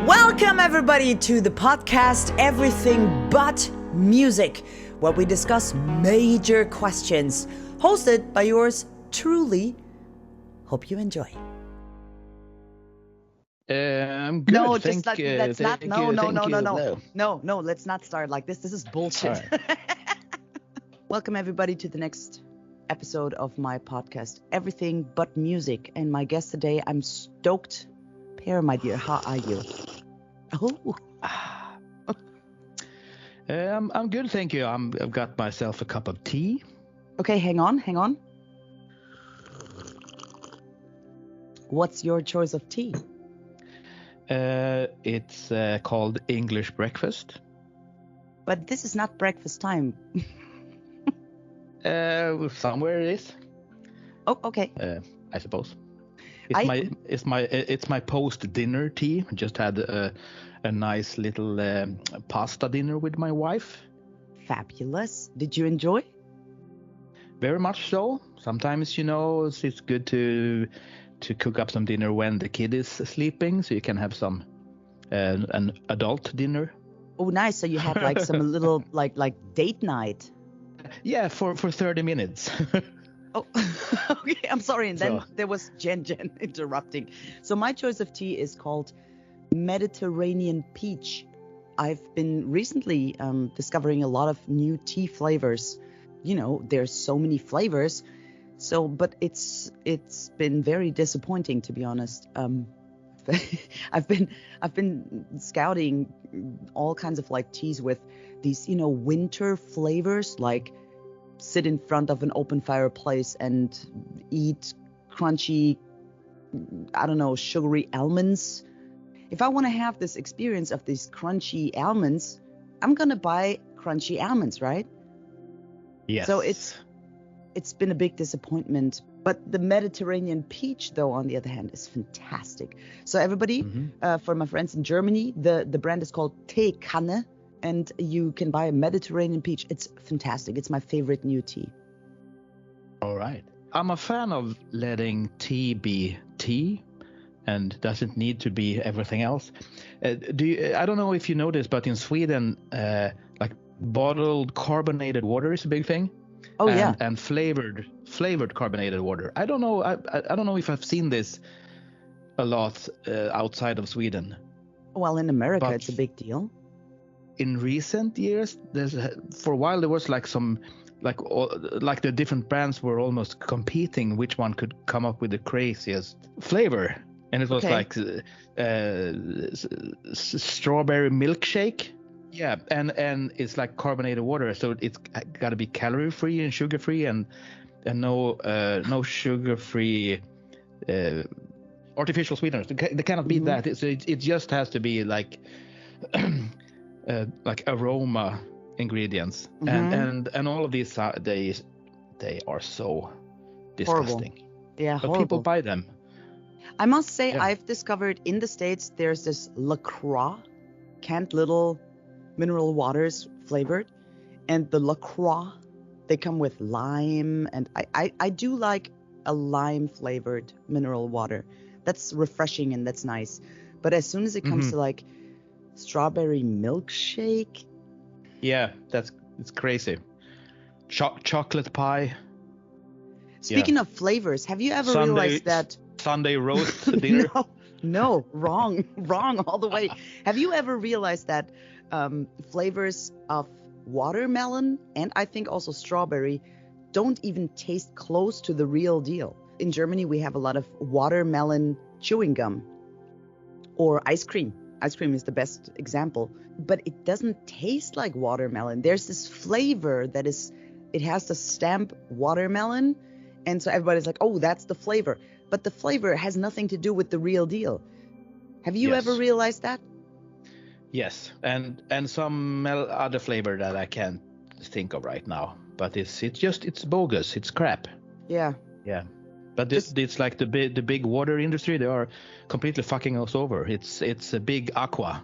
Welcome everybody to the podcast Everything But Music, where we discuss major questions, hosted by yours truly. Hope you enjoy. I'm good. No, let's not. No, let's not start like this. This is bullshit. Right. Welcome everybody to the next episode of my podcast, Everything But Music. And my guest today, I'm stoked. Per, my dear, how are you? Oh. I'm good, thank you. I've got myself a cup of tea. Okay, hang on. What's your choice of tea? It's called English breakfast. But this is not breakfast time. Somewhere it is. Oh, okay. I suppose. It's my post dinner tea. Just had a nice little pasta dinner with my wife. Fabulous. Did you enjoy? Very much so. Sometimes, it's good to cook up some dinner when the kid is sleeping, so you can have some an adult dinner. Oh, nice. So you had like some little like date night. Yeah, for 30 minutes. Oh, okay. I'm sorry. And then there was Jen interrupting. So my choice of tea is called Mediterranean Peach. I've been recently discovering a lot of new tea flavors. There's so many flavors. But it's been very disappointing, to be honest. I've been scouting all kinds of like teas with these, winter flavors, like sit in front of an open fireplace and eat crunchy, sugary almonds. If I want to have this experience of these crunchy almonds, I'm going to buy crunchy almonds, right? Yes. So it's been a big disappointment. But the Mediterranean peach, though, on the other hand, is fantastic. So everybody, for my friends in Germany, the brand is called Teekanne. And you can buy a Mediterranean peach. It's fantastic. It's my favorite new tea. All right. I'm a fan of letting tea be tea and doesn't need to be everything else. I don't know if you know this, but in Sweden, like bottled carbonated water is a big thing. Oh, yeah. And flavored carbonated water. I don't know. I don't know if I've seen this a lot outside of Sweden. Well, in America, it's a big deal. In recent years, for a while there was like some like the different brands were almost competing which one could come up with the craziest flavor, and it was like strawberry milkshake. Yeah, and it's like carbonated water, so it's got to be calorie free and sugar free, and no sugar free artificial sweeteners. They cannot be that. It just has to be like. Like aroma ingredients, and all of these they are so disgusting. Horrible. Yeah, but horrible. People buy them. I must say, I've discovered in the States there's this LaCroix canned little mineral waters flavored, and the LaCroix, they come with lime, and I do like a lime flavored mineral water. That's refreshing and that's nice. But as soon as it comes to like strawberry milkshake. Yeah, it's crazy. Chocolate pie. Speaking of flavors, have you ever realized that Sunday roast dinner? No, wrong all the way. Have you ever realized that flavors of watermelon and I think also strawberry don't even taste close to the real deal? In Germany, we have a lot of watermelon chewing gum or ice cream. Ice cream is the best example, but it doesn't taste like watermelon. There's this flavor it has the stamp watermelon. And so everybody's like, oh, that's the flavor. But the flavor has nothing to do with the real deal. Have you ever realized that? Yes. And some other flavor that I can't think of right now, but it's bogus. It's crap. Yeah. Yeah. But it's like the big water industry. They are completely fucking us over. It's a big aqua.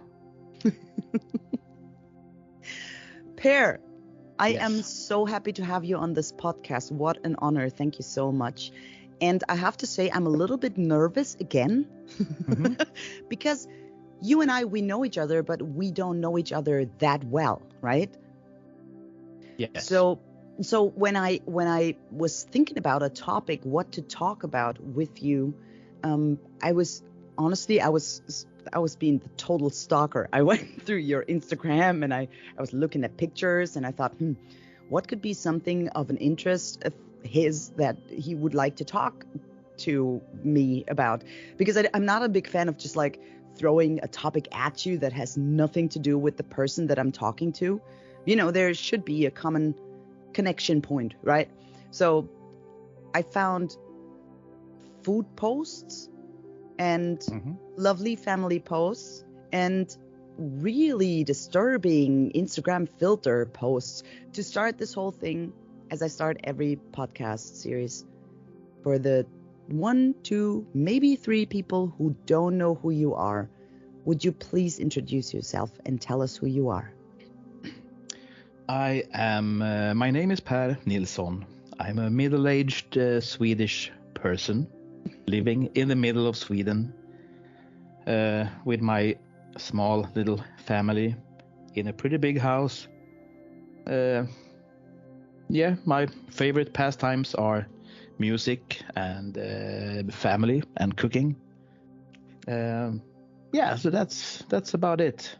Per, I am so happy to have you on this podcast. What an honor. Thank you so much. And I have to say, I'm a little bit nervous again because you and I, we know each other, but we don't know each other that well, right? Yes. So when I was thinking about a topic, what to talk about with you, I was being the total stalker. I went through your Instagram and I was looking at pictures and I thought, what could be something of an interest of his that he would like to talk to me about? Because I'm not a big fan of just like throwing a topic at you that has nothing to do with the person that I'm talking to. You know, there should be a common connection point, right? So I found food posts and lovely family posts and really disturbing Instagram filter posts to start this whole thing, as I start every podcast series, for the 1, 2, maybe 3 people who don't know who you are. Would you please introduce yourself and tell us who you are? I am, my name is Per Nilsson. I'm a middle-aged Swedish person living in the middle of Sweden with my small little family in a pretty big house. My favorite pastimes are music and family and cooking. So that's about it.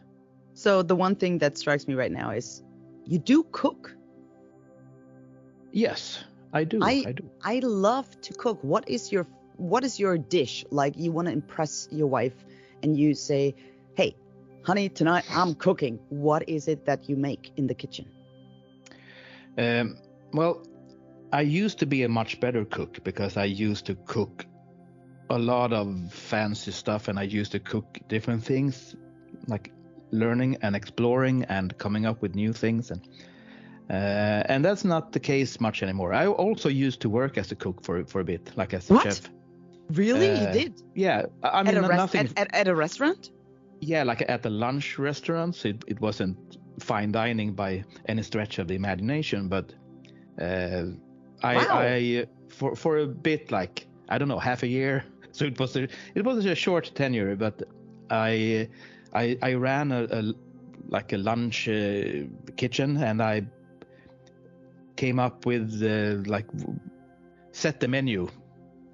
So the one thing that strikes me right now is you do cook. Yes, I do. I love to cook. What is your dish? Like, you want to impress your wife and you say, "Hey, honey, tonight I'm cooking." What is it that you make in the kitchen? Well, I used to be a much better cook because I used to cook a lot of fancy stuff and I used to cook different things, like learning and exploring and coming up with new things, and that's not the case much anymore. I also used to work as a cook for a bit, like as a chef. Really? You did? Yeah, I mean, nothing at a restaurant. Yeah, like at the lunch restaurants. It wasn't fine dining by any stretch of the imagination, but I for a bit, like, I don't know, half a year. So it was a short tenure, but I ran a lunch kitchen, and I came up with set the menu.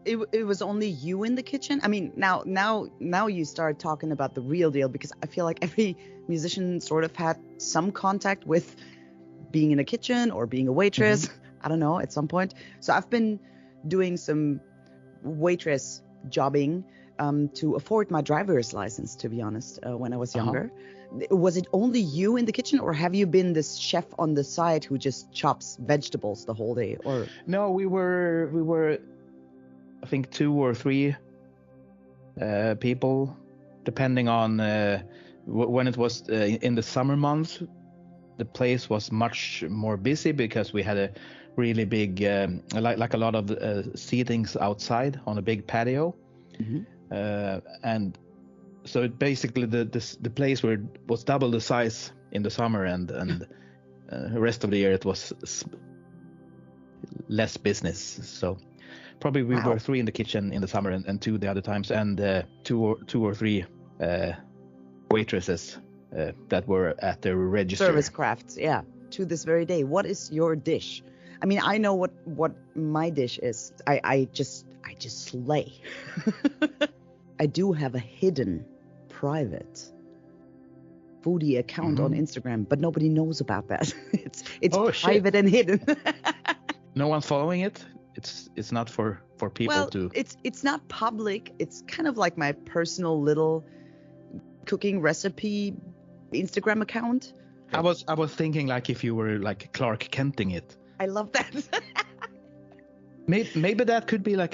It was only you in the kitchen? I mean, now you start talking about the real deal, because I feel like every musician sort of had some contact with being in a kitchen or being a waitress. I don't know, at some point. So I've been doing some waitress jobbing to afford my driver's license, to be honest, when I was younger. Was it only you in the kitchen, or have you been this chef on the side who just chops vegetables the whole day? Or no, we were I think 2 or 3 people, depending on when it was in the summer months. The place was much more busy because we had a really big, like a lot of seatings outside on a big patio, and so it basically the place was double the size in the summer, and the rest of the year it was less business. So probably we were 3 in the kitchen in the summer and 2 the other times, and 2 or 3 waitresses that were at the register. Service crafts, yeah, to this very day. What is your dish? I mean, I know what my dish is. I just slay. I do have a hidden private foodie account on Instagram, but nobody knows about that. It's private and hidden. No one's following it. It's not for people to. It's not public. It's kind of like my personal little cooking recipe Instagram account. I was thinking, like, if you were like Clark Kenting it. I love that. Maybe that could be like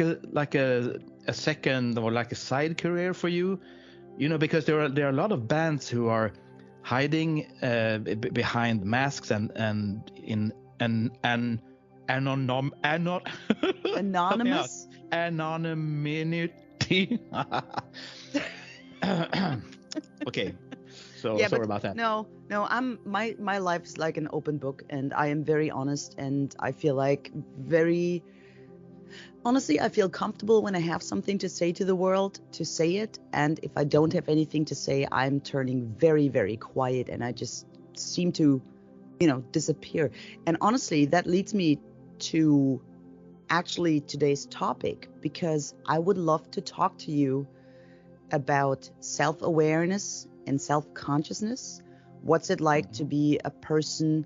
a second or like a side career for you, because there are a lot of bands who are hiding behind masks and in an anonymous anonymity. Okay. So yeah, sorry about that. No, my life is like an open book, and I am very honest, and I feel like very Honestly, I feel comfortable when I have something to say to the world, to say it. And if I don't have anything to say, I'm turning very, very quiet and I just seem to, disappear. And honestly, that leads me to actually today's topic, because I would love to talk to you about self-awareness and self-consciousness. What's it like to be a person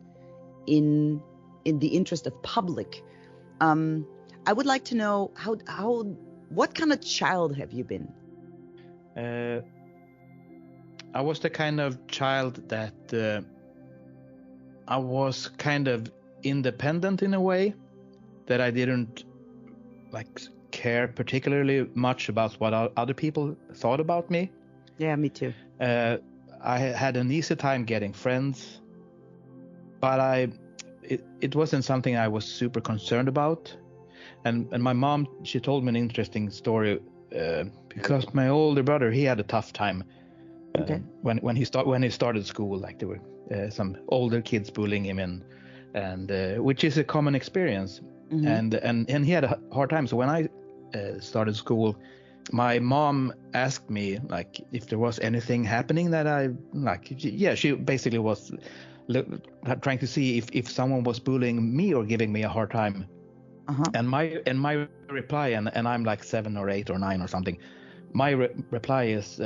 in the interest of public? I would like to know what kind of child have you been? I was the kind of child that I was kind of independent in a way, that I didn't care particularly much about what other people thought about me. Yeah, me too. I had an easy time getting friends, but it wasn't something I was super concerned about. And my mom, she told me an interesting story because my older brother, he had a tough time when he started school. Like there were some older kids bullying him, and which is a common experience. Mm-hmm. And he had a hard time. So when I started school, my mom asked me if there was anything happening that I she basically was trying to see if someone was bullying me or giving me a hard time. Uh-huh. And my reply, and I'm 7 or 8 or 9 or something, my reply is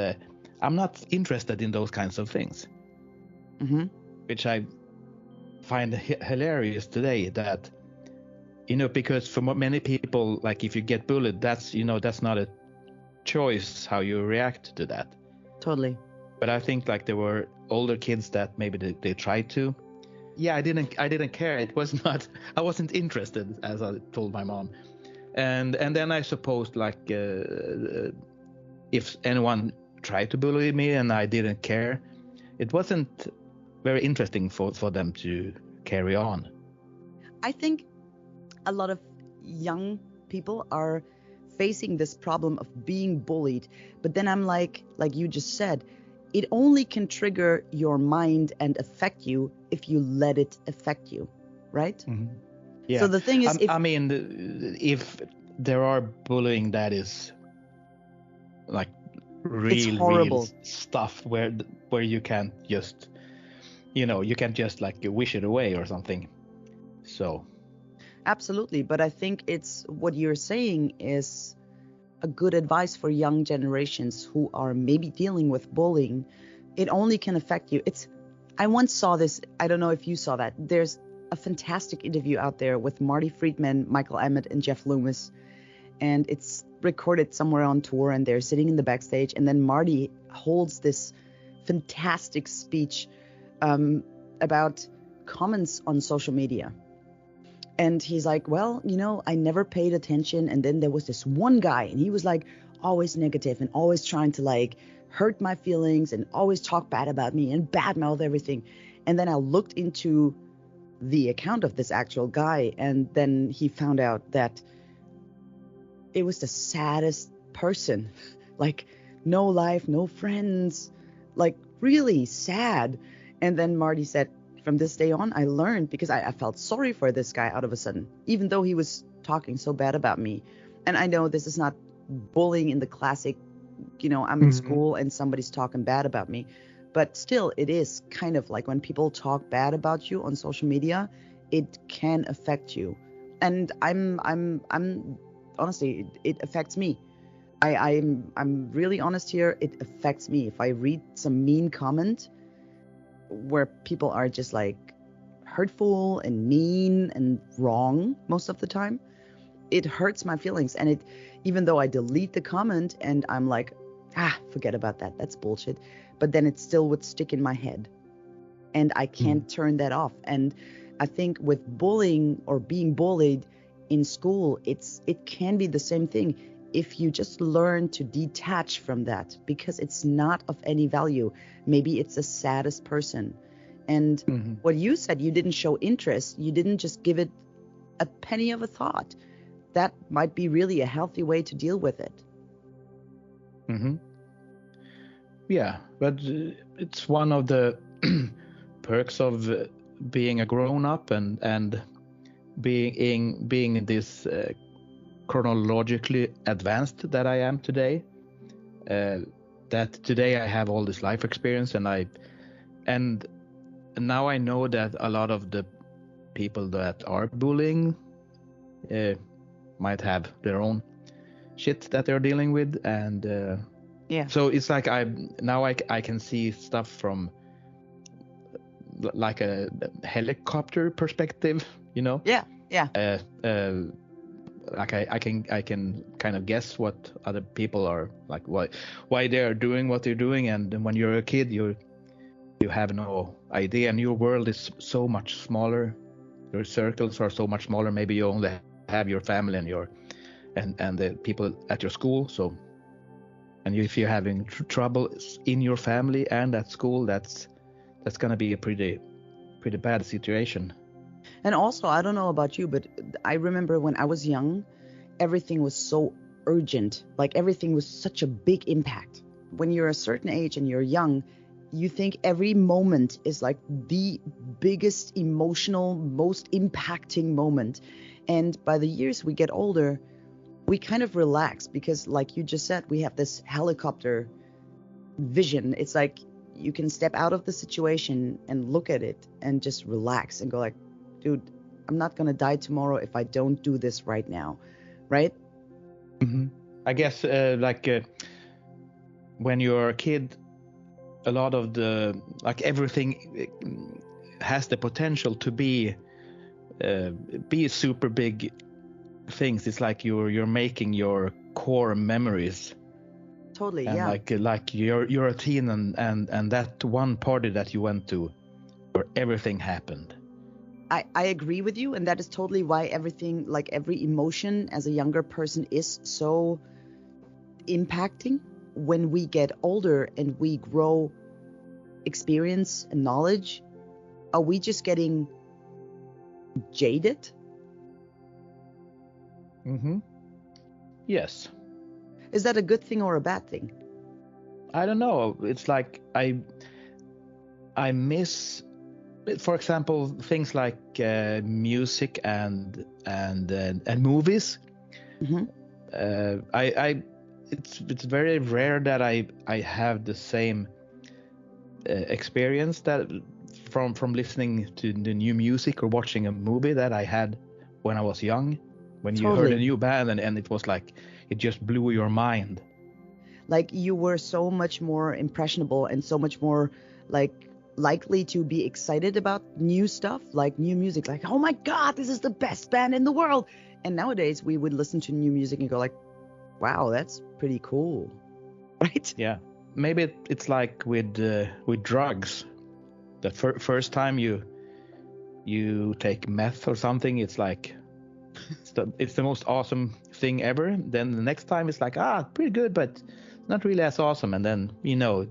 I'm not interested in those kinds of things. Mm-hmm. Which I find hilarious today, that because for many people, if you get bullied, that's not a choice how you react to that. Totally. But I think there were older kids that maybe they tried to. Yeah, I didn't care. It was not. I wasn't interested, as I told my mom. And then I suppose if anyone tried to bully me and I didn't care, it wasn't very interesting for them to carry on. I think a lot of young people are facing this problem of being bullied, but then I'm like you just said, it only can trigger your mind and affect you if you let it affect you, right? Mm-hmm. Yeah. So the thing is, if there are bullying that is real stuff where you can't just wish it away or something. So absolutely, but I think it's what you're saying is a good advice for young generations who are maybe dealing with bullying. It only can affect you. I once saw this, I don't know if you saw that. There's a fantastic interview out there with Marty Friedman, Michael Emmett, and Jeff Loomis. And it's recorded somewhere on tour, and they're sitting in the backstage. And then Marty holds this fantastic speech about comments on social media. And he's like, well, I never paid attention. And then there was this one guy, and he was always negative and always trying to hurt my feelings and always talk bad about me and badmouth everything. And then I looked into the account of this actual guy, and then he found out that it was the saddest person, no life, no friends, really sad. And then Marty said, from this day on, I learned, because I felt sorry for this guy out of a sudden, even though he was talking so bad about me. And I know this is not bullying in the classic, I'm in school and somebody's talking bad about me. But still, it is kind of when people talk bad about you on social media, it can affect you. And I'm honestly, it affects me. I'm really honest here. It affects me. If I read some mean comment where people are just hurtful and mean and wrong most of the time, it hurts my feelings. And even though I delete the comment and I'm forget about that, that's bullshit, but then it still would stick in my head and I can't turn that off. And I think with bullying or being bullied in school, it can be the same thing if you just learn to detach from that, because it's not of any value. Maybe it's the saddest person. And what you said, you didn't show interest. You didn't just give it a penny of a thought. That might be really a healthy way to deal with it. Mm-hmm. Yeah, but it's one of the perks of being a grown-up and being this chronologically advanced that I am today. That today I have all this life experience, and now I know that a lot of the people that are bullying might have their own shit that they're dealing with, and so it's like I can see stuff from like a helicopter perspective, you know. Like I can kind of guess what other people are like, why they are doing what they're doing, and when you're a kid you have no idea, and your world is so much smaller, your circles are so much smaller. Maybe you only have your family and the people at your school. So, and if you're having trouble in your family and at school, that's gonna be a pretty bad situation. And also, I don't know about you, but I remember when I was young, everything was so urgent. Like everything was such a big impact. When you're a certain age and you're young, you think every moment is like the biggest emotional, most impacting moment. And by the years we get older, we kind of relax because, like you just said, we have this helicopter vision. It's like you can step out of the situation and look at it and just relax and go like, dude, I'm not going to die tomorrow if I don't do this right now. Right? Mm-hmm. I guess when you're a kid, a lot of everything has the potential to be super big things. It's like you're making your core memories. Totally, and yeah. Like you're a teen and that one party that you went to where everything happened. I agree with you, and that is totally why everything, like every emotion as a younger person, is so impacting. When we get older and we grow experience and knowledge, are we just getting jaded? Mm-hmm. Yes. Is that a good thing or a bad thing? I don't know. It's like I miss, for example, things like music and movies. Mm-hmm. It's very rare that I have the same experience that from listening to the new music or watching a movie that I had when I was young. When you heard a new band and it was like it just blew your mind. Like you were so much more impressionable and so much more like likely to be excited about new stuff, like new music, like, oh my God, this is the best band in the world. And nowadays we would listen to new music and go like, wow, that's pretty cool. Right? Yeah. Maybe it's like with drugs. The first time you take meth or something, it's like it's the most awesome thing ever. Then the next time it's like, pretty good, but not really as awesome. And then the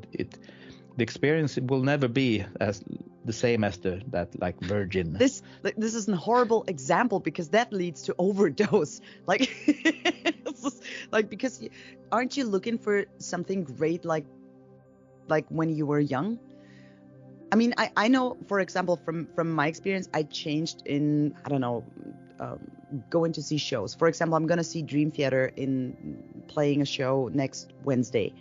experience will never be as the same as that like virgin. This is a horrible example because that leads to overdose. Like, because aren't you looking for something great like when you were young? I mean, I know, for example, from my experience, I changed in, I don't know, going to see shows. For example, I'm going to see Dream Theater playing a show next Wednesday.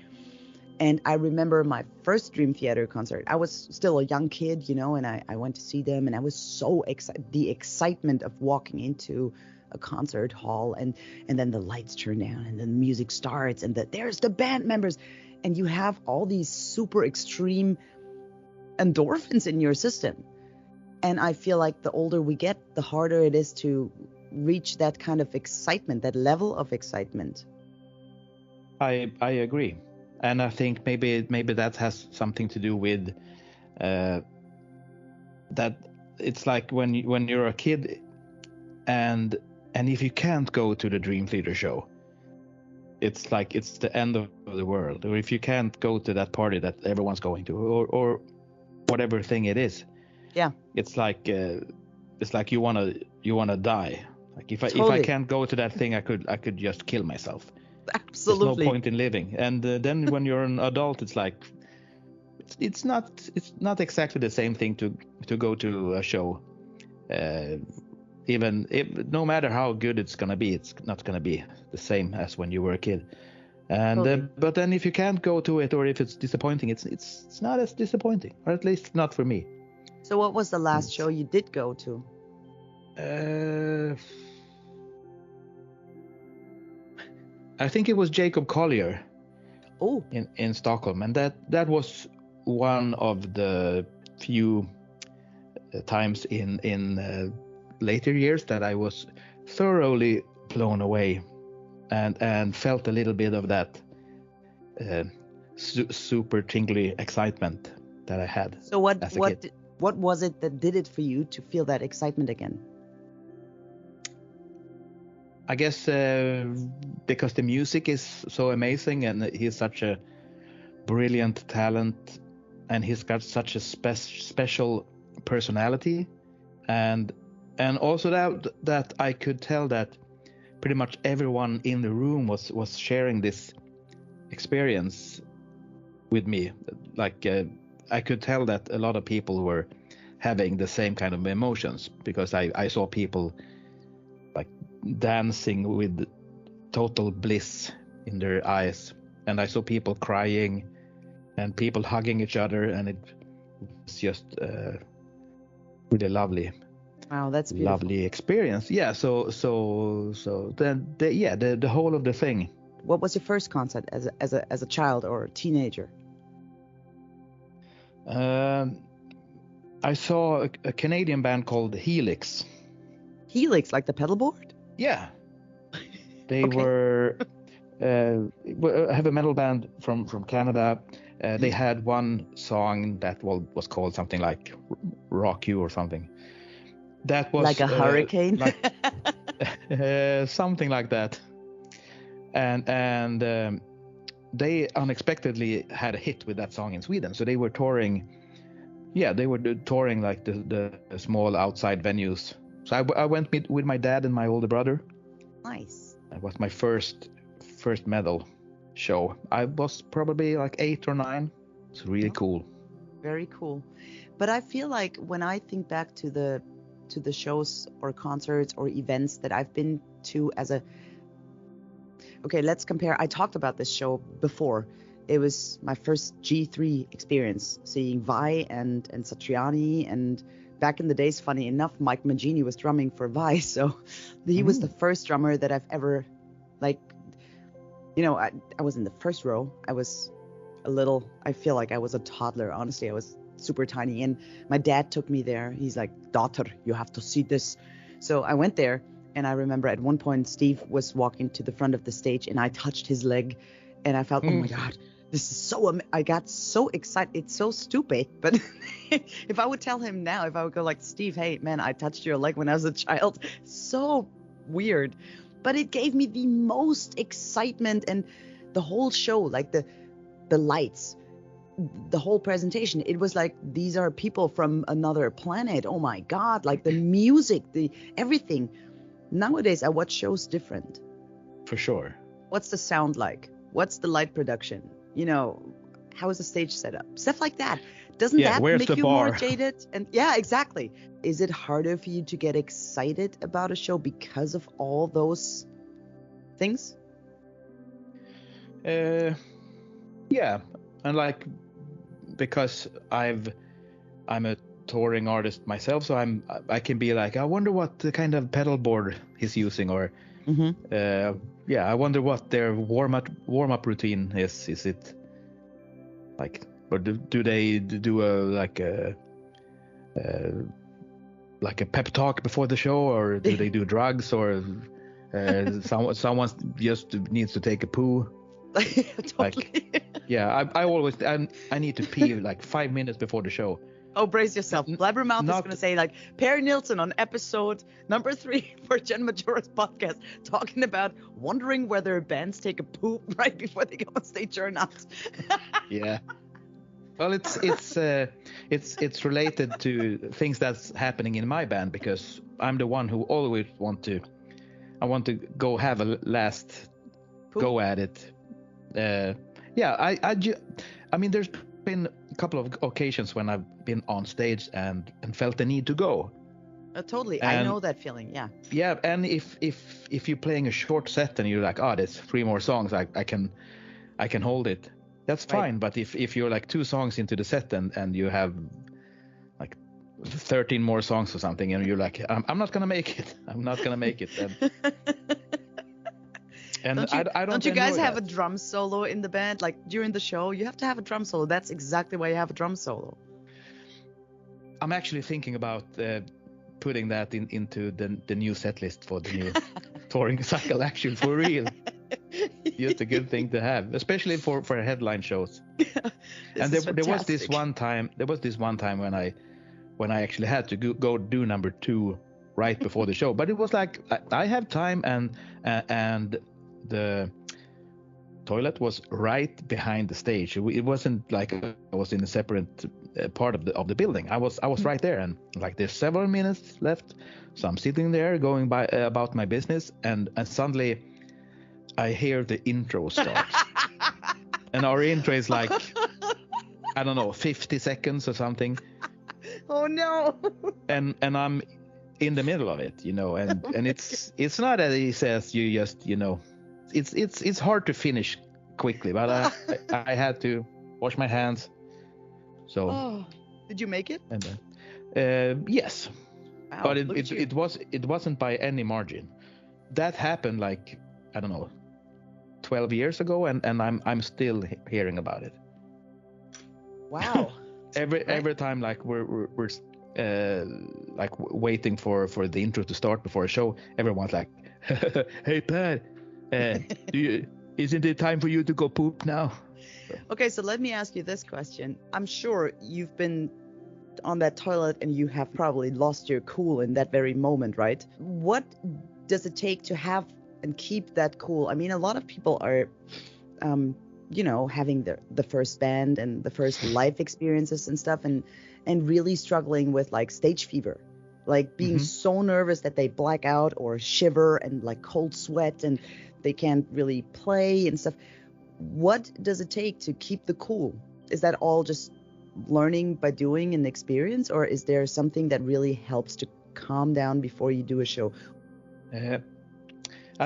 And I remember my first Dream Theater concert. I was still a young kid, and I went to see them, and I was so excited. The excitement of walking into a concert hall and then the lights turn down and then the music starts and there's the band members and you have all these super extreme endorphins in your system. And I feel like the older we get, the harder it is to reach that kind of excitement, that level of excitement. I agree. And I think maybe that has something to do with that. It's like when you're a kid, and if you can't go to the Dream Theater show, it's like it's the end of the world. Or if you can't go to that party that everyone's going to, or whatever thing it is, yeah, it's like you wanna die. Like if totally. I can't go to that thing, I could just kill myself. Absolutely. There's no point in living. And then when you're an adult, it's like it's not exactly the same thing to go to a show even if, no matter how good it's gonna be, it's not gonna be the same as when you were a kid. And Totally. but then if you can't go to it, or if it's disappointing, it's not as disappointing, or at least not for me. So what was the last show you did go to? I think it was Jacob Collier. Oh. In Stockholm, and that was one of the few times in later years that I was thoroughly blown away, and felt a little bit of that super tingly excitement that I had. So what as a kid. what was it that did it for you to feel that excitement again? I guess because the music is so amazing, and he's such a brilliant talent, and he's got such a special personality, and also that I could tell that pretty much everyone in the room was sharing this experience with me. Like I could tell that a lot of people were having the same kind of emotions, because I saw people like dancing with total bliss in their eyes, and I saw people crying and people hugging each other, and it was just really lovely. Wow, that's beautiful. Lovely experience. Yeah. So then the whole of the thing. What was your first concert as a child or a teenager? I saw a Canadian band called Helix. Helix, like the pedal board? Yeah. They Okay. were a heavy metal band from Canada. They had one song that was called something like "Rock You" or something. That was like a hurricane. Something like that. And they unexpectedly had a hit with that song in Sweden. So they were touring. Yeah, they were touring like the small outside venues. So I went with my dad and my older brother. Nice. That was my first metal show. I was probably like 8 or 9. It's really cool. Very cool. But I feel like when I think back to the shows or concerts or events that I've been to okay, let's compare. I talked about this show before. It was my first G3 experience, seeing Vi and Satriani, and back in the days, funny enough, Mike Mangini was drumming for Vi, so he was the first drummer that I've ever, like, you know, I was in the first row. I was I feel like I was a toddler, honestly. I was super tiny, and my dad took me there. He's like, "Daughter, you have to see this." So I went there, and I remember at one point Steve was walking to the front of the stage, and I touched his leg, and I felt, oh my God, this is so, I got so excited. It's so stupid, but if I would tell him now, if I would go like, Steve, hey man, I touched your leg when I was a child, so weird, but it gave me the most excitement, and the whole show, like the lights, the whole presentation, it was like, these are people from another planet. Oh my God, like the music, the everything. Nowadays I watch shows different. For sure. What's the sound like? What's the light production? You know, how is the stage set up? Stuff like that. Doesn't that make you more jaded? And yeah, exactly. Is it harder for you to get excited about a show because of all those things? Yeah, and like, because I'm a touring artist myself, so I can be like, I wonder what the kind of pedal board he's using, or I wonder what their warm up routine is. Is it like, or do they do a pep talk before the show, or do they do drugs, or someone just needs to take a poo? Totally. Like, yeah, I always I need to pee like 5 minutes before the show. Oh, brace yourself. Blabbermouth is going to say, like, Per Nilsson on episode number 3 for Jen Majura's podcast, talking about wondering whether bands take a poop right before they go on stage or not. Yeah. Well, it's related to things that's happening in my band, because I'm the one who always want to go have a last go at it. I mean, there's been a couple of occasions when I've been on stage and felt the need to go. Totally. And I know that feeling. Yeah. yeah, and if you're playing a short set and you're like, oh, there's 3 more songs, I can hold it. That's Right. fine. But if you're like 2 songs into the set and you have like 13 more songs or something, and you're like, I'm not gonna make it. I'm not gonna make it. And don't you guys have that. a drum solo in the band? Like during the show, you have to have a drum solo. That's exactly why you have a drum solo. I'm actually thinking about putting that into the new set list for the new touring cycle. Actually, for real, just a good thing to have, especially for headline shows. And there was this one time. There was this one time when I actually had to go do number 2 right before the show. But it was like I have time, and the toilet was right behind the stage. It wasn't like I was in a separate part of the building. I was right there, and like there's several minutes left, so I'm sitting there going by about my business, and suddenly I hear the intro start. And our intro is like, I don't know, 50 seconds or something. Oh no. And I'm in the middle of it, and it's not as easy as you just, it's hard to finish quickly, but I had to wash my hands. So did you make it? And yes. Wow, but it wasn't by any margin. That happened like, I don't know, 12 years ago, and I'm still hearing about it. Wow. every time like we're like waiting for the intro to start before a show, everyone's like, hey Per, isn't it time for you to go poop now? Okay, so let me ask you this question. I'm sure you've been on that toilet and you have probably lost your cool in that very moment, right? What does it take to have and keep that cool? I mean, a lot of people are having the first band and the first life experiences and stuff, and really struggling with like stage fever, like being so nervous that they black out or shiver and like cold sweat, and they can't really play and stuff. What does it take to keep the cool? Is that all just learning by doing and experience, or is there something that really helps to calm down before you do a show? I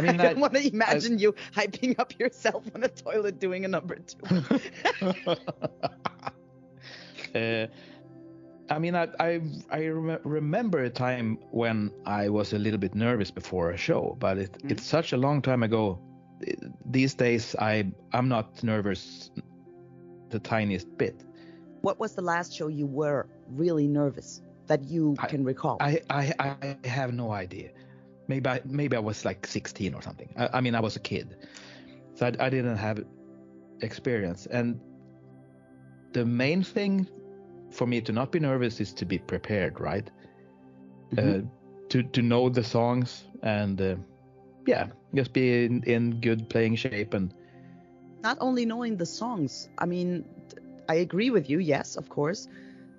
mean, I don't want to imagine you hyping up yourself on a toilet doing a number 2. I mean, I remember a time when I was a little bit nervous before a show, but it's such a long time ago. These days, I'm not nervous the tiniest bit. What was the last show you were really nervous that you can recall? I have no idea. Maybe I was like 16 or something. I mean, I was a kid, so I didn't have experience. And the main thing for me to not be nervous is to be prepared, right? To know the songs and just be in good playing shape. And not only knowing the songs. I mean, I agree with you, yes, of course,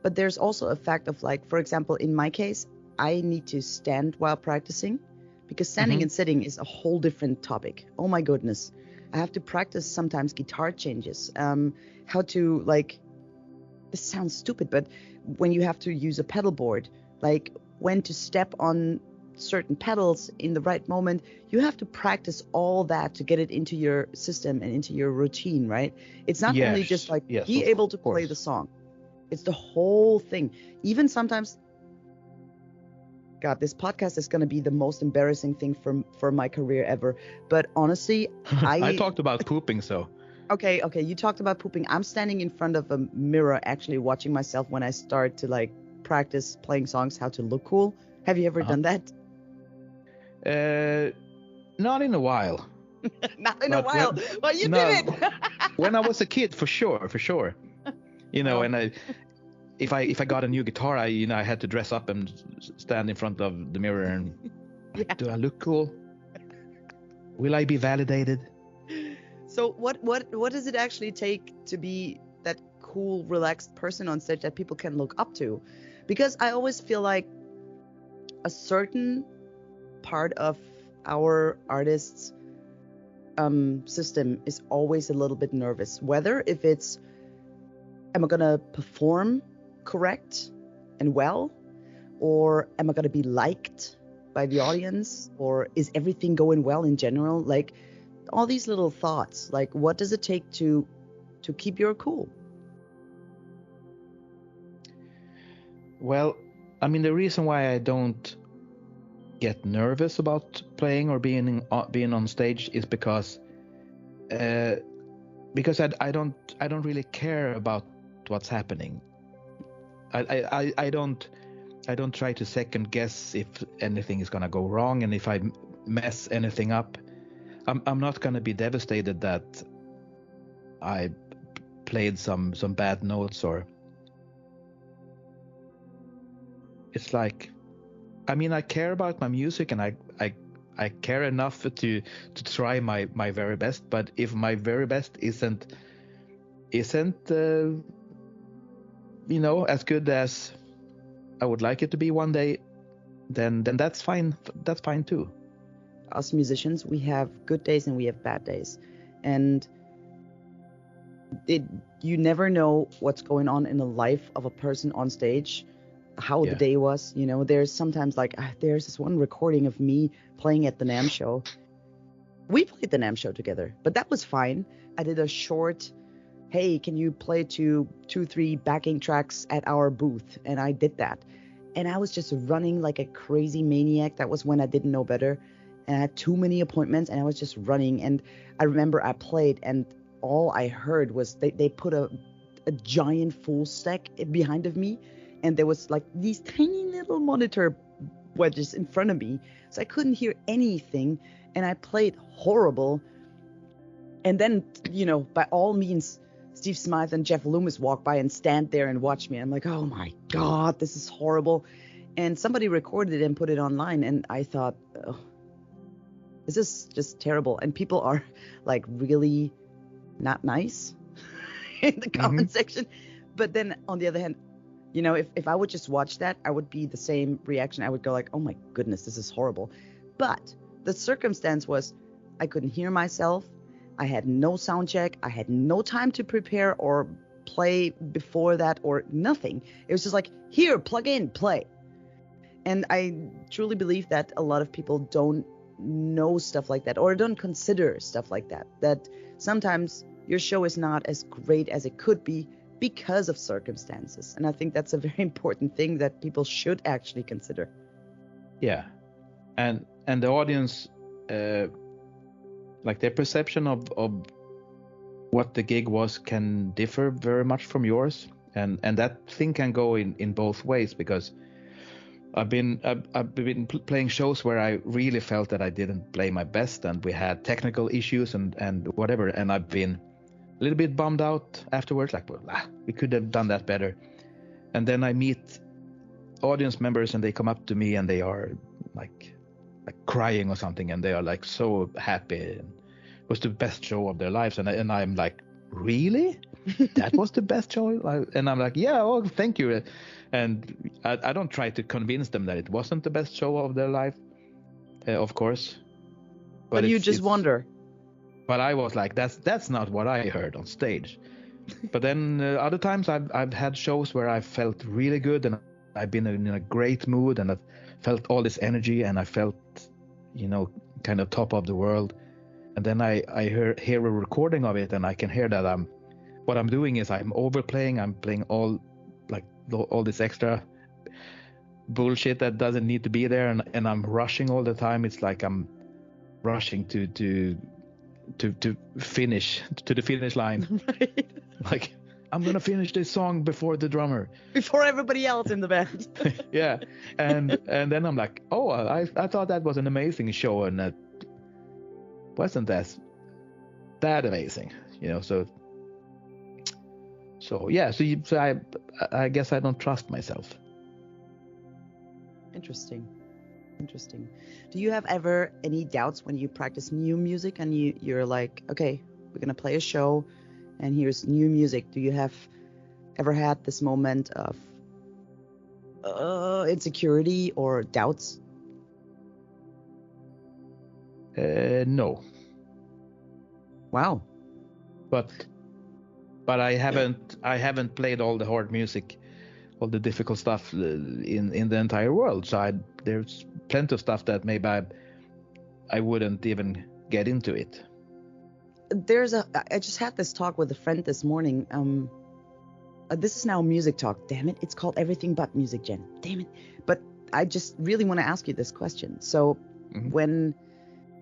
but there's also a fact of, like, for example, in my case, I need to stand while practicing, because standing and sitting is a whole different topic. Oh my goodness. I have to practice sometimes guitar changes, how to, like, this sounds stupid, but when you have to use a pedal board, like when to step on certain pedals in the right moment, you have to practice all that to get it into your system and into your routine, right? It's not only just like be able to play the song. It's the whole thing. Even sometimes, God, this podcast is going to be the most embarrassing thing for my career ever. But honestly, I talked about pooping, so. Okay, you talked about pooping. I'm standing in front of a mirror actually watching myself when I start to like practice playing songs, how to look cool. Have you ever done that? Not in a while. Not in a while. Well, you did it. When I was a kid, for sure. And if I got a new guitar, I had to dress up and stand in front of the mirror and do I look cool? Will I be validated? So what does it actually take to be that cool, relaxed person on stage that people can look up to? Because I always feel like a certain part of our artists' system is always a little bit nervous. Whether if it's, am I gonna perform correct and well, Or am I going to be liked by the audience? Or is everything going well in general? Like all these little thoughts, like what does it take to keep your cool? Well, I mean, the reason why I don't get nervous about playing or being on stage is because I don't really care about what's happening. I don't try to second guess if anything is gonna go wrong, and if I mess anything up, I'm not gonna be devastated that I played some bad notes, or it's like, I mean, I care about my music, and I care enough to try my very best. But if my very best isn't as good as I would like it to be one day, then that's fine. That's fine too. Us musicians, we have good days and we have bad days, and you never know what's going on in the life of a person on stage, how the day was. There's sometimes like there's this one recording of me playing at the NAMM show. We played the NAMM show together, but that was fine. I did a short, hey, can you play 2-3 backing tracks at our booth? And I did that. And I was just running like a crazy maniac. That was when I didn't know better. And I had too many appointments, and I was just running. And I remember I played, and all I heard was they put a giant full stack behind of me. And there was like these tiny little monitor wedges in front of me. So I couldn't hear anything. And I played horrible. And then, by all means, Steve Smythe and Jeff Loomis walk by and stand there and watch me. I'm like, oh my God, this is horrible. And somebody recorded it and put it online. And I thought, oh, this is just terrible. And people are like really not nice in the comment section. But then on the other hand, if I would just watch that, I would be the same reaction. I would go like, oh my goodness, this is horrible. But the circumstance was I couldn't hear myself. I had no sound check. I had no time to prepare or play before that or nothing. It was just like, here, plug in, play. And I truly believe that a lot of people don't know stuff like that or don't consider stuff like that. That sometimes your show is not as great as it could be because of circumstances. And I think that's a very important thing that people should actually consider. Yeah. And the audience, like their perception of what the gig was can differ very much from yours. And that thing can go in both ways, because I've been playing shows where I really felt that I didn't play my best, and we had technical issues and whatever, and I've been a little bit bummed out afterwards, like, well, we could have done that better. And then I meet audience members and they come up to me and they are like crying or something, and they are like so happy, and it was the best show of their lives, and I'm like, really? That was the best show? And I'm like, yeah, oh, thank you. And I don't try to convince them that it wasn't the best show of their life, of course. But you just wonder. But I was like, that's not what I heard on stage. But then other times I've had shows where I felt really good, and I've been in a great mood, and I've felt all this energy, and I felt, kind of top of the world. And then I hear a recording of it, and I can hear that what I'm doing is I'm overplaying. I'm playing all this extra bullshit that doesn't need to be there, and I'm rushing all the time. It's like I'm rushing to finish to the finish line. Right. Like, I'm gonna finish this song before the drummer, before everybody else in the band. Yeah, and then I'm like, oh, I thought that was an amazing show, and that wasn't that amazing, So yeah, so I guess I don't trust myself. Interesting. Do you have ever any doubts when you practice new music and you're like, okay, we're gonna play a show, and here's new music? Do you have ever had this moment of insecurity or doubts? No. Wow. But I haven't played all the hard music all the difficult stuff in the entire world. So there's plenty of stuff that maybe I wouldn't even get into it. I just had this talk with a friend this morning. This is now music talk. Damn it. It's called Everything But Music, Jen. Damn it. But I just really want to ask you this question. So when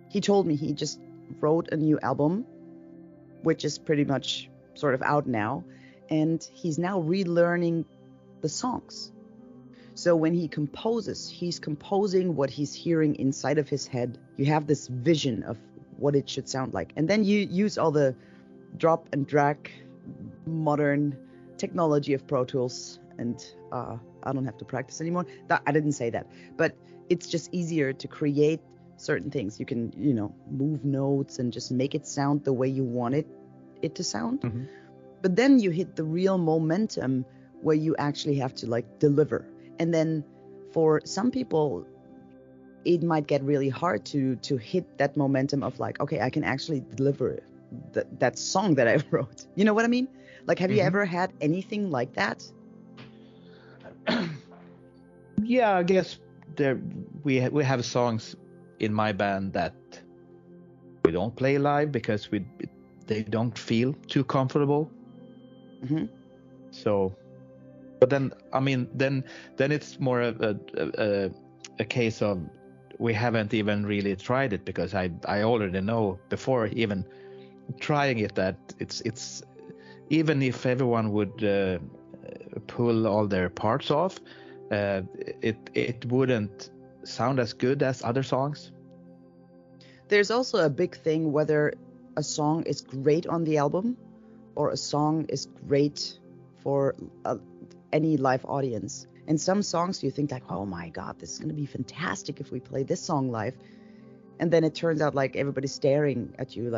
he told me he just wrote a new album, which is pretty much sort of out now, and he's now relearning the songs. So when he composes, he's composing what he's hearing inside of his head. You have this vision of what it should sound like. And then you use all the drop and drag modern technology of Pro Tools. And I don't have to practice anymore. I didn't say that. But it's just easier to create certain things. You can, move notes and just make it sound the way you want it to sound. Mm-hmm. But then you hit the real momentum where you actually have to deliver. And then for some people, it might get really hard to hit that momentum of okay, I can actually deliver that song that I wrote. You know what I mean? Have you ever had anything like that? Yeah, I guess we have songs in my band that we don't play live because they don't feel too comfortable. Mm-hmm. So, but then then it's more a case of we haven't even really tried it, because I already know before even trying it that it's even if everyone would pull all their parts off, it wouldn't sound as good as other songs. There's also a big thing whether a song is great on the album or a song is great for any live audience. And some songs you think oh my God, this is going to be fantastic if we play this song live. And then it turns out everybody's staring at you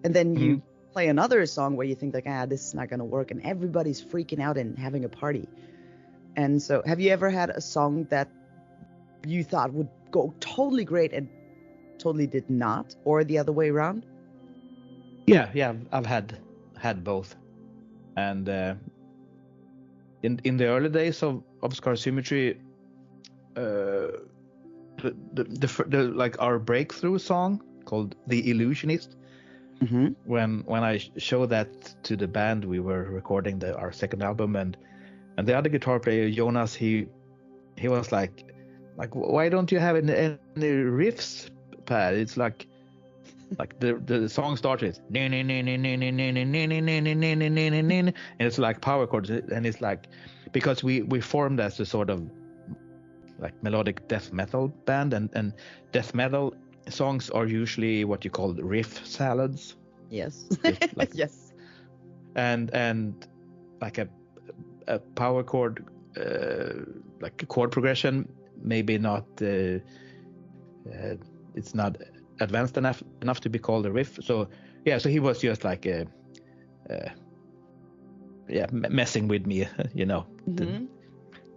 and then you play another song where you think this is not going to work, and everybody's freaking out and having a party. And so have you ever had a song that you thought would go totally great and totally did not, or the other way around? Yeah, I've had both. And in the early days of Scar Symmetry, the our breakthrough song called The Illusionist, when I showed that to the band, we were recording our second album, and the other guitar player Jonas, he was like why don't you have any riffs, Per? It's like the song started and it's like power chords, and it's because we formed as a sort of melodic death metal band, and death metal songs are usually what you call riff salads. Yes. Yes. And a power chord, a chord progression, maybe not it's not advanced enough to be called a riff. So he was just messing with me,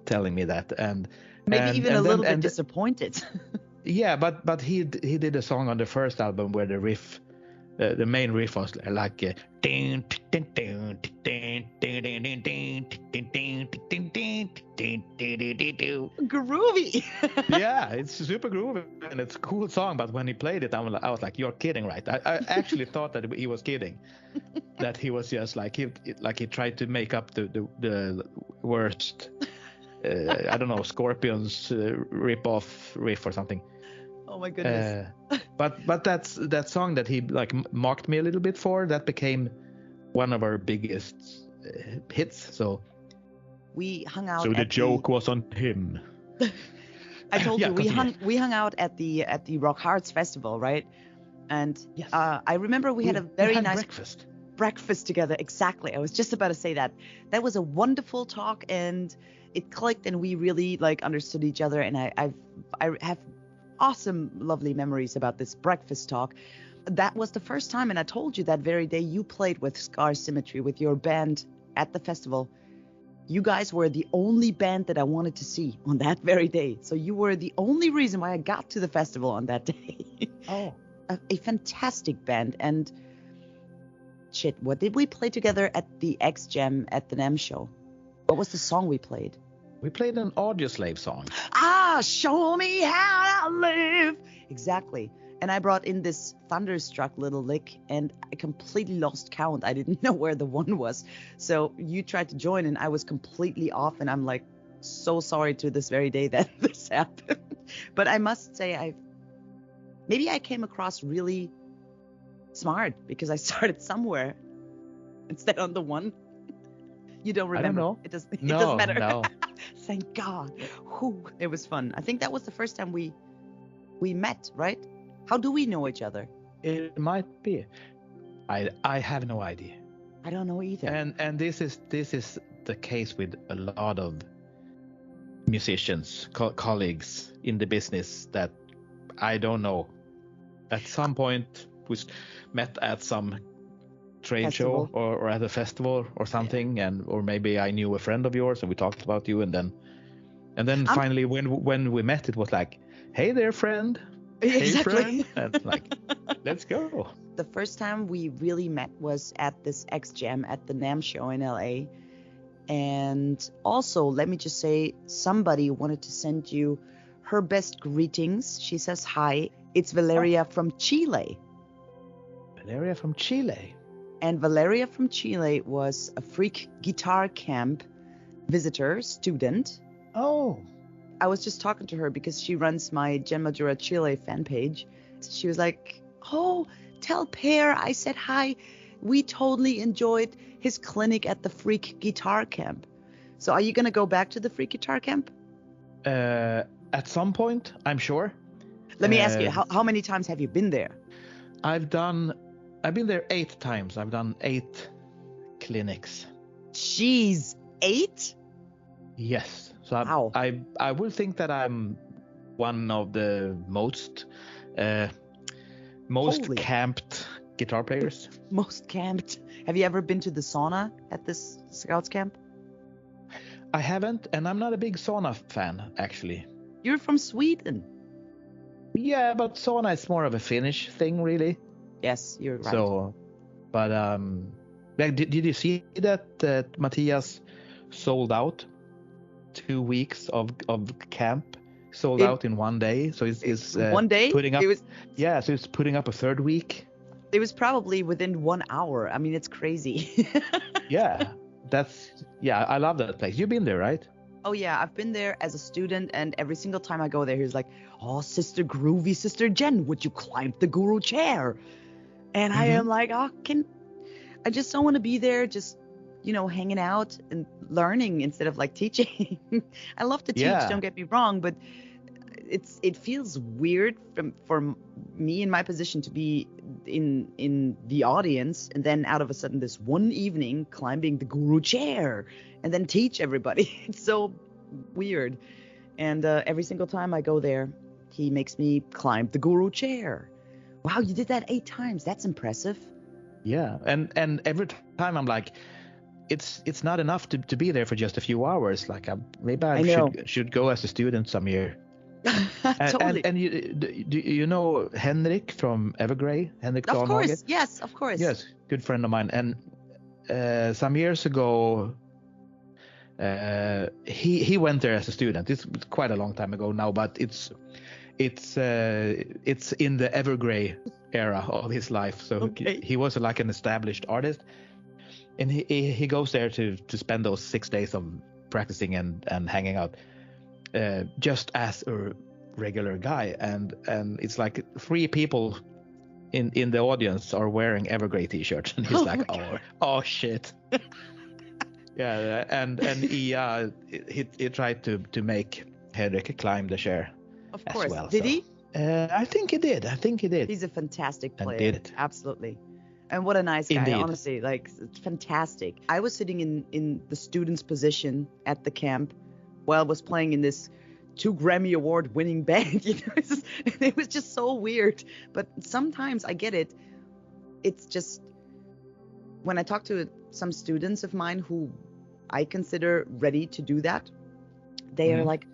telling me that, and maybe even a little bit disappointed. Yeah, but he did a song on the first album where the riff, the main riff was groovy. Yeah, it's super groovy and it's a cool song. But when he played it, I was like, "You're kidding, right?" I actually thought that he was kidding, that he was just he tried to make up the worst, I don't know, Scorpions rip-off riff or something. Oh my goodness. But that song that he mocked me a little bit for, that became one of our biggest hits. So we hung out. So the joke was on him. I told you we hung out at the Rock Hearts Festival, right? And yes. I remember we had a very nice breakfast together. Exactly. I was just about to say that. That was a wonderful talk, and it clicked, and we really understood each other. And I have awesome, lovely memories about this breakfast talk. That was the first time, and I told you that very day you played with Scar Symmetry with your band at the festival. You guys were the only band that I wanted to see on that very day. So you were the only reason why I got to the festival on that day. Oh. A fantastic band. And shit, what did we play together at the X Jam at the NAMM show? What was the song we played? We played an Audioslave song. Ah, show me how to live. Exactly. And I brought in this thunderstruck little lick, and I completely lost count. I didn't know where the one was. So you tried to join, and I was completely off. And I'm like, so sorry to this very day that this happened. But I must say, maybe I came across really smart because I started somewhere instead on the one. You don't remember? I don't know. It doesn't matter. No. Thank God. Whew, it was fun. I think that was the first time we met, right? How do we know each other? It might be. I have no idea. I don't know either. And this is the case with a lot of musicians, colleagues in the business that I don't know. At some point we met at some trade Festival. show or at a festival or something, or maybe I knew a friend of yours and we talked about you, and then finally when we met, it was like, hey there, friend. Exactly. Hey, friend. And like, let's go. The first time we really met was at this X Jam at the NAMM show in LA. And also, let me just say, somebody wanted to send you her best greetings. She says hi. It's Valeria from Chile. Valeria from Chile. And Valeria from Chile was a freak guitar camp visitor, student. Oh. I was just talking to her because she runs my Gen Majura Chile fan page. She was like, oh, tell Per I said hi. We totally enjoyed his clinic at the freak guitar camp. So are you going to go back to the freak guitar camp? At some point, I'm sure. Let me ask you, how many times have you been there? I've been there 8 times. I've done 8 clinics. Jeez, 8? Yes. So wow. I would think that I'm one of the most Holy. camped guitar players. Most camped. Have you ever been to the sauna at this Scouts camp? I haven't, and I'm not a big sauna fan, actually. You're from Sweden. Yeah, but sauna is more of a Finnish thing, really. Yes, you're right. So, but did you see that Matthias sold out 2 weeks of camp? Sold out in one day. So it's one day putting up. It was, yeah, so it's putting up a 3rd week. It was probably within 1 hour. I mean, it's crazy. Yeah, I love that place. You've been there, right? Oh yeah, I've been there as a student, and every single time I go there, he's like, "Oh, Sister Groovy, Sister Jen, would you climb the guru chair?" And I am like, "Oh, I just don't want to be there, just hanging out and learning instead of like teaching." I love to teach, don't get me wrong, but it feels weird for me in my position to be in the audience, and then out of a sudden this one evening climbing the guru chair and then teach everybody. It's so weird. And every single time I go there, he makes me climb the guru chair. Wow, you did that 8 times. That's impressive. Yeah, and every time I'm like, it's not enough to be there for just a few hours. Like maybe I should go as a student some year. Totally. And you know Henrik from Evergrey? Henrik Of Dahlhage? course, yes, of course. Yes, good friend of mine. And some years ago, he went there as a student. It's quite a long time ago now, but it's in the Evergrey era of his life. So he was like an established artist, and he goes there to spend those 6 days of practicing and hanging out. Just as a regular guy, and it's like 3 people in the audience are wearing Evergrey t-shirts, and he's like, oh shit. Yeah, and he tried to make Henrik climb the chair. Of course. Well, did he? I think he did. He's a fantastic player. And did it. Absolutely. And what a nice guy, Indeed. honestly. Like, it's fantastic. I was sitting in the student's position at the camp while I was playing in this 2 Grammy Award winning band. It was just so weird. But sometimes I get it. It's just when I talk to some students of mine who I consider ready to do that, they are like,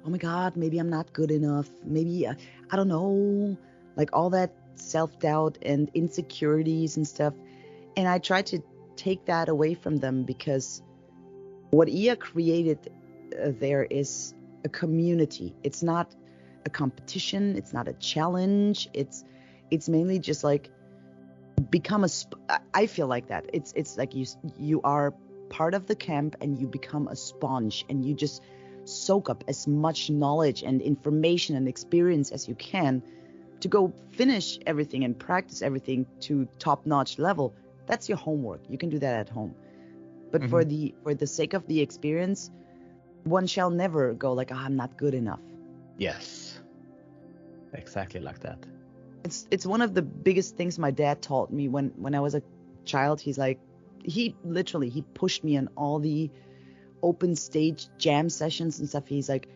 oh my God, maybe I'm not good enough. Maybe, I don't know, like all that self-doubt and insecurities and stuff. And I try to take that away from them because What IA created there is a community. It's not a competition. It's not a challenge. It's mainly just like become I feel like that. It's like you are part of the camp and you become a sponge and you just soak up as much knowledge and information and experience as you can to go finish everything and practice everything to top-notch level. That's your homework. You can do that at home. But for the sake of the experience, one shall never go like, I'm not good enough. Yes. Exactly like that. It's one of the biggest things my dad taught me when I was a child. He's like, he pushed me on all the open stage jam sessions and stuff. He's like,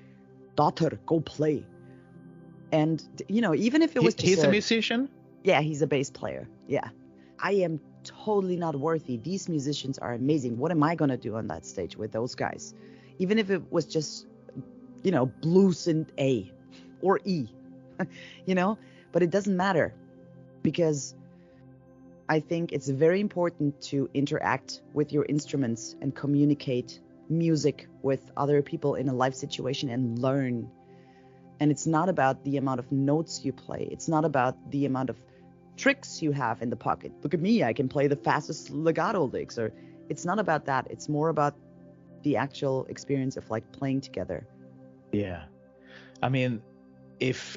daughter, go play. And, even if it was he's a musician? Yeah, he's a bass player. Yeah. I am totally not worthy. These musicians are amazing. What am I going to do on that stage with those guys? Even if it was just, blues in A or E, but it doesn't matter, because I think it's very important to interact with your instruments and communicate music with other people in a live situation and learn. And it's not about the amount of notes you play. It's not about the amount of tricks you have in the pocket. Look at me, I can play the fastest legato licks. Or it's not about that. It's more about the actual experience of like playing together. Yeah. I mean, if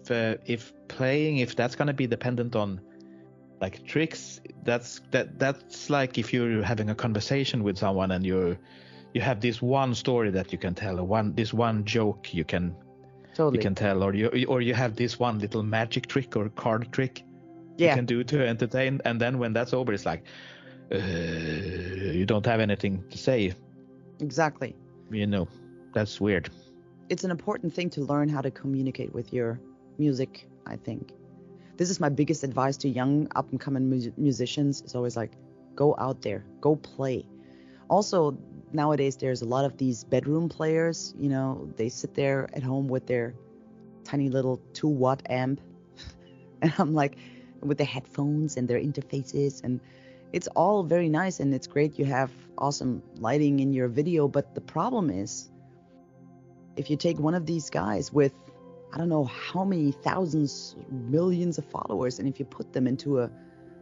that's going to be dependent on like tricks, that's like if you're having a conversation with someone and you have this one story that you can tell, this one joke you can tell, or you have this one little magic trick or card trick you can do to entertain, and then when that's over, it's like you don't have anything to say. Exactly. That's weird. It's an important thing to learn how to communicate with your music, I think. This is my biggest advice to young up-and-coming musicians. It's always like, go out there, go play. Also, nowadays, there's a lot of these bedroom players. They sit there at home with their tiny little 2-watt amp. And I'm like, with the headphones and their interfaces. And it's all very nice and it's great. You have awesome lighting in your video. But the problem is, if you take one of these guys with, I don't know how many thousands, millions of followers, and if you put them into a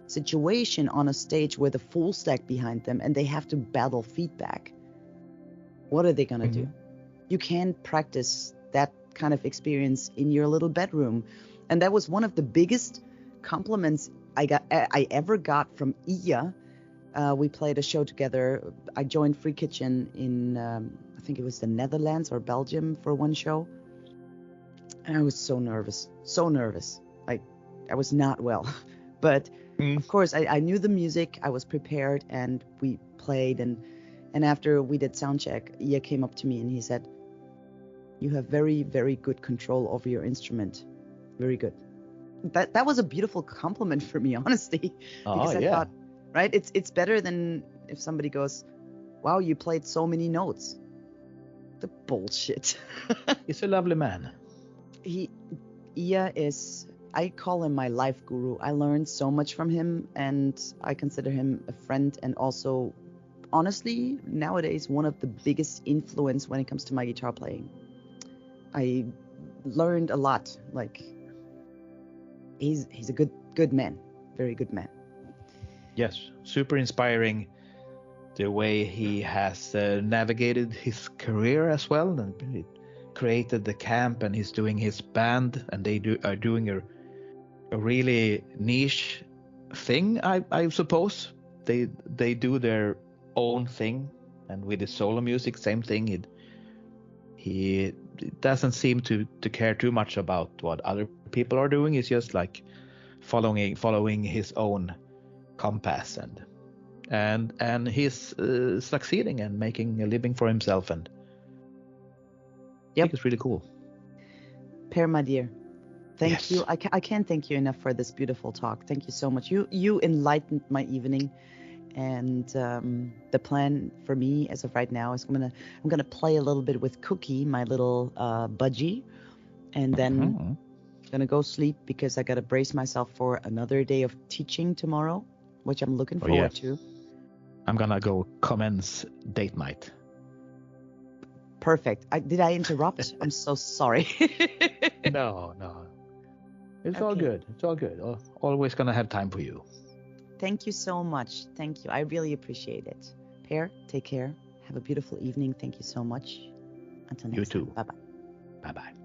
situation on a stage with a full stack behind them and they have to battle feedback, what are they going to do? You can't practice that kind of experience in your little bedroom. And that was one of the biggest compliments I ever got from Iya. We played a show together. I joined Free Kitchen in, I think it was the Netherlands or Belgium for one show. And I was so nervous. Like, I was not well. But, of course, I knew the music. I was prepared, and we played. And after we did sound check, Iya came up to me and he said, you have very, very good control over your instrument. Very good. That was a beautiful compliment for me, honestly. Because I thought, right, it's better than if somebody goes, wow, you played so many notes. The bullshit. He's a lovely man. Iya is, I call him my life guru. I learned so much from him, and I consider him a friend, and also, honestly, nowadays, one of the biggest influence when it comes to my guitar playing. I learned a lot. Like, he's a good man, very good man. Yes, super inspiring. The way he has navigated his career as well, and created the camp, and he's doing his band, and they are doing a really niche thing, I suppose. They do their own thing, and with his solo music, same thing. He doesn't seem to care too much about what other people are doing. He's just like following his own compass, and he's succeeding and making a living for himself, and I think it's really cool. Per, my dear, thank you. I can't thank you enough for this beautiful talk. Thank you so much. You enlightened my evening, and the plan for me as of right now is I'm gonna play a little bit with Cookie, my little budgie, and then I'm gonna go sleep because I gotta brace myself for another day of teaching tomorrow, which I'm looking forward to. I'm gonna go commence date night. perfect. Did I interrupt? I'm so sorry. No. It's all good. It's all good. Always gonna have time for you. Thank you so much. Thank you. I really appreciate it. Per, take care. Have a beautiful evening. Thank you so much. Until next time. You too. Bye-bye. Bye-bye.